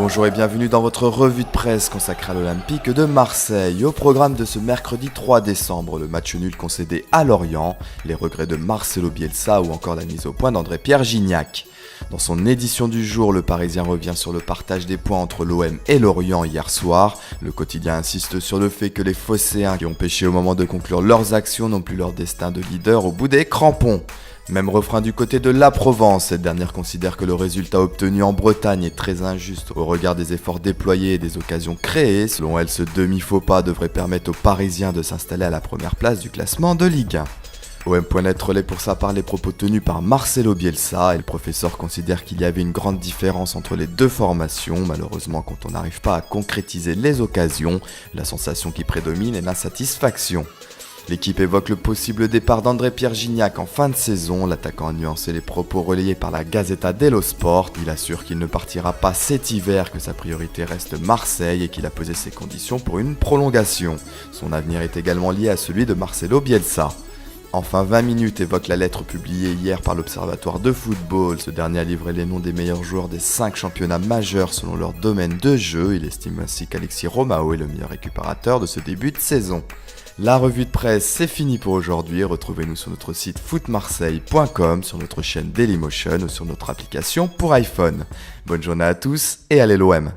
Bonjour et bienvenue dans votre revue de presse consacrée à l'Olympique de Marseille. Au programme de ce mercredi 3 décembre, le match nul concédé à Lorient, les regrets de Marcelo Bielsa ou encore la mise au point d'André-Pierre Gignac. Dans son édition du jour, le Parisien revient sur le partage des points entre l'OM et Lorient hier soir. Le quotidien insiste sur le fait que les Phocéens qui ont péché au moment de conclure leurs actions n'ont plus leur destin de leader au bout des crampons. Même refrain du côté de la Provence, cette dernière considère que le résultat obtenu en Bretagne est très injuste au regard des efforts déployés et des occasions créées. Selon elle, ce demi-faux pas devrait permettre aux Parisiens de s'installer à la première place du classement de Ligue 1. OM.net relaie pour sa part les propos tenus par Marcelo Bielsa et le professeur considère qu'il y avait une grande différence entre les deux formations. Malheureusement, quand on n'arrive pas à concrétiser les occasions, la sensation qui prédomine est l'insatisfaction. L'équipe évoque le possible départ d'André-Pierre Gignac en fin de saison. L'attaquant a nuancé les propos relayés par la Gazzetta dello Sport. Il assure qu'il ne partira pas cet hiver, que sa priorité reste Marseille et qu'il a posé ses conditions pour une prolongation. Son avenir est également lié à celui de Marcelo Bielsa. Enfin, 20 minutes évoque la lettre publiée hier par l'Observatoire de football. Ce dernier a livré les noms des meilleurs joueurs des 5 championnats majeurs selon leur domaine de jeu. Il estime ainsi qu'Alexis Romao est le meilleur récupérateur de ce début de saison. La revue de presse, c'est fini pour aujourd'hui. Retrouvez-nous sur notre site footmarseille.com, sur notre chaîne Dailymotion ou sur notre application pour iPhone. Bonne journée à tous et allez l'OM!